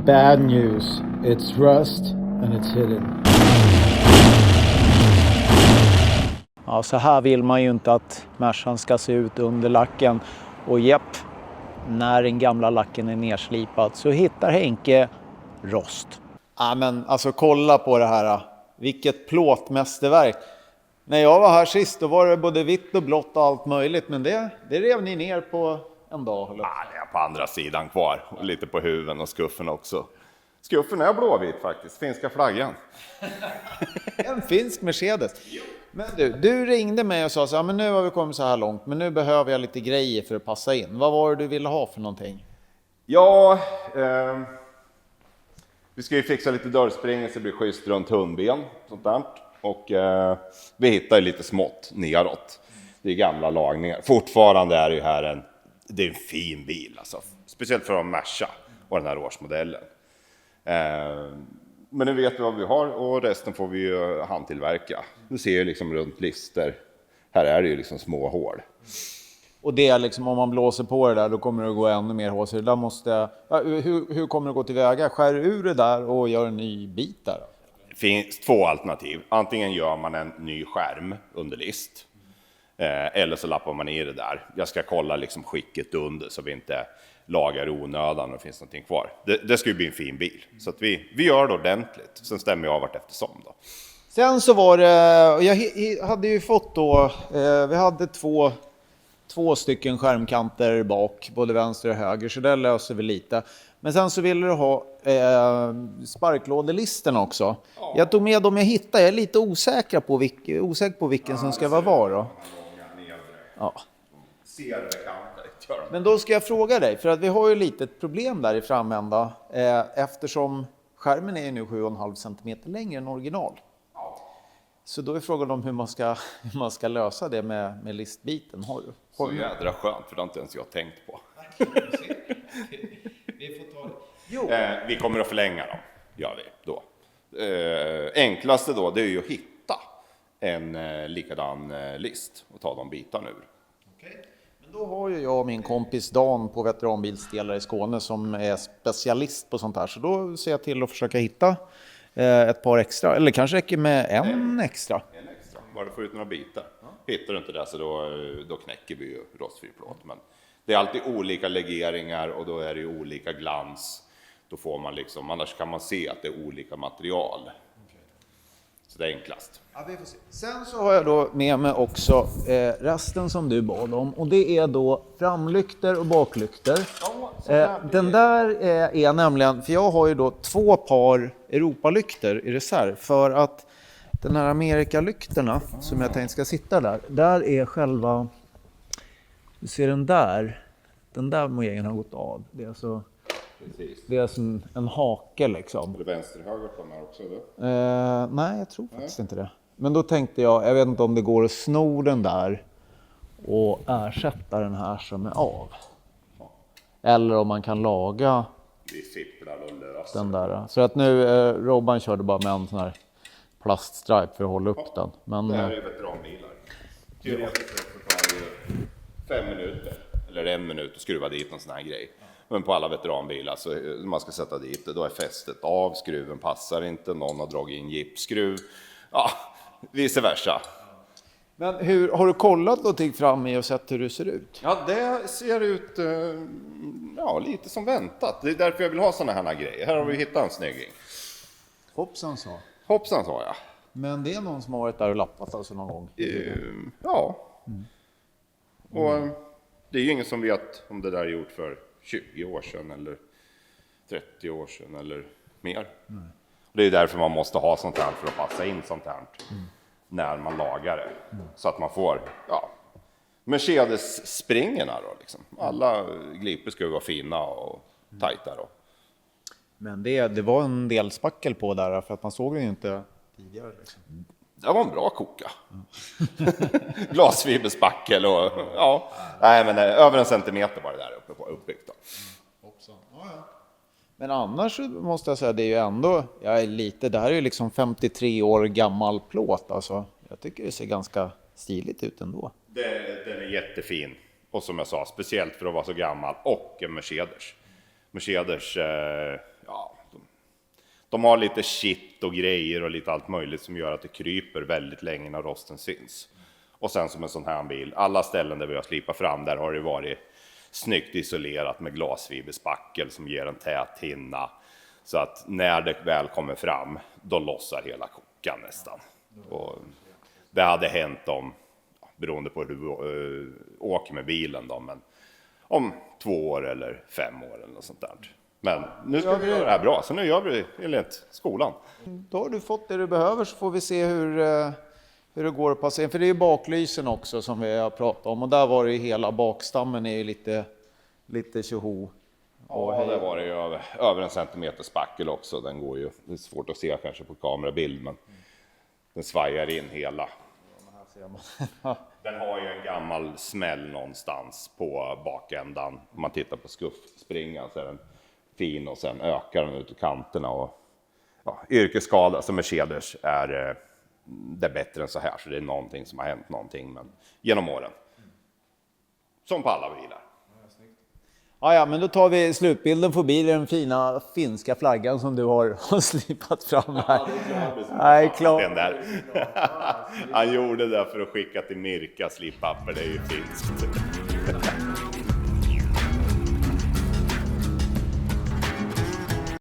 Bad news. It's rust and it's hidden. Ja, så här vill man ju inte att Mercan ska se ut under lacken. Och när den gamla lacken är nerslipad så hittar Henke rost. Ja, men alltså kolla på det här. Vilket plåtmästerverk. När jag var här sist då var det både vitt och blått och allt möjligt. Men det rev ni ner på en dag. Eller? Ja, det är på andra sidan kvar. Och lite på huven och skuffen också. Skuffen är blåvit faktiskt. Finska flaggan. En finsk Mercedes. Men du ringde mig och sa så här, men nu har vi kommit så här långt. Men nu behöver jag lite grejer för att passa in. Vad var det du ville ha för någonting? Ja, vi ska ju fixa lite dörrspringor så det blir schysst runt hundben. Sånt där. Och vi hittar ju lite smått neråt. Det är gamla lagningar. Fortfarande är det ju här det är en fin bil. Alltså. Speciellt för en Merca och den här årsmodellen. Men nu vet vi vad vi har och resten får vi ju handtillverka. Du ser ju liksom runt lister. Här är det ju liksom små hål. Och det är liksom, om man blåser på det där då kommer det att gå ännu mer hål. Så det där måste, hur kommer det gå tillväga? Skär ur det där och gör en ny bit där? Det finns två alternativ. Antingen gör man en ny skärm under list. Eller så lappar man i det där. Jag ska kolla liksom skicket under så vi inte lagar onödan och det finns någonting kvar. Det ska ju bli en fin bil. Så att vi gör det ordentligt. Sen stämmer jag vart eftersom då. Sen så var det, jag hade ju fått då, vi hade två stycken skärmkanter bak, både vänster och höger, så det löser vi lite. Men sen så ville du ha sparklådelisten också. Ja. Jag tog med dem jag hittade, jag är lite osäker på vilken som ska vara var då. Ja. Men då ska jag fråga dig, för att vi har ju lite ett problem där i framända, eftersom skärmen är ju nu 7,5 cm längre än original. Så då är frågan om hur man ska lösa det med listbiten. Så jädra skönt, för det har inte ens jag tänkt på. Vi får ta det. Vi kommer att förlänga dem, gör vi då. Enklaste då, det är ju att hitta en likadan list och ta de bitarna ur. Okej. Men då har ju jag och min kompis Dan på veteranbilsdelar i Skåne som är specialist på sånt här. Så då ser jag till att försöka hitta ett par extra, eller kanske räcker med en extra. En extra, bara få ut några bitar. Hittar du inte det så då knäcker vi ju rostfri plåt. Men det är alltid olika legeringar och då är det ju olika glans. Då får man liksom, annars kan man se att det är olika material. Så det är enklast. Ja, vi får se. Sen så har jag då med mig också resten som du bad om. Och det är då framlykter och baklykter. Den där är nämligen, för jag har ju då 2 par Europalykter i reserv. För att den här Amerikalykterna som jag tänkte ska sitta där är själva, du ser den där mojängen har gått av. Det är alltså... Precis. Det är som en hake liksom. Är det vänster höger på den här också eller? Nej, jag tror faktiskt inte det. Men då tänkte jag vet inte om det går att sno den där och ersätta den här som är av. Eller om man kan laga vi fipplar och löser den där. Så att nu, Robban körde bara med en sån här plaststripe för att hålla upp den. Men, det här är veteranbilar. Teoretiskt så tar det 5 minuter eller 1 minut att skruva dit en sån här grej. Men på alla veteranbilar så man ska sätta dit det, då är fästet av, skruven passar inte, någon har dragit in gipsskruv. Ja, vice versa. Men har du kollat någonting fram i och sett hur det ser ut? Ja, det ser ut lite som väntat. Det är därför jag vill ha såna här grejer. Här har vi hittat en snygging. Hoppsan sa. Hoppsan sa jag. Men det är någon som har varit där och lappat alltså någon gång? Ja. Och det är ju ingen som vet om det där är gjort för 20 år sedan eller 30 år sedan eller mer. Det är därför man måste ha sånt här för att passa in sånt här när man lagar det. Så att man får Mercedes-springerna då liksom. Alla gliper ska vara fina och tajta då. Men det var en del spackel på där för att man såg det ju inte tidigare liksom. Det var en bra koka. Glasfiberspackel och nej men över 1 centimeter var det där uppe på uppbyggt då. Men annars måste jag säga det är ju ändå, det här är ju liksom 53 år gammal plåt alltså. Jag tycker det ser ganska stiligt ut ändå. Den är jättefin och som jag sa, speciellt för att vara så gammal och en Mercedes. De har lite kitt och grejer och lite allt möjligt som gör att det kryper väldigt länge när rosten syns. Och sen som en sån här bil, alla ställen där vi har slipat fram, där har det varit snyggt isolerat med glasfiberspackel som ger en tät hinna. Så att när det väl kommer fram, då lossar hela kokan nästan. Och det hade hänt om, beroende på hur du åker med bilen då, men om 2 år eller 5 år eller något sånt där. Men nu ska vi göra det här bra, så nu gör vi det enligt skolan. Då har du fått det du behöver, så får vi se hur det går att passera. För det är ju baklysen också som vi har pratat om, och där var det ju hela bakstammen är ju lite tjoho. Ja, det var det ju över 1 centimeter spackel också. Den går ju, det är svårt att se kanske på kamerabild, men den svajar in hela. Den har ju en gammal smäll någonstans på bakändan. Om man tittar på skuffspringan så är den fin och sen ökar den ut i kanterna. Och, ja, yrkesskada som Mercedes är det bättre än så här, så det är någonting som har hänt någonting, men genom åren. Som på alla bilar. Ja, men då tar vi slutbilden förbi den fina finska flaggan som du har slipat fram här. Nej, klart. Den där. Han gjorde det för att skicka till Mirka slipapper, det är ju finskt.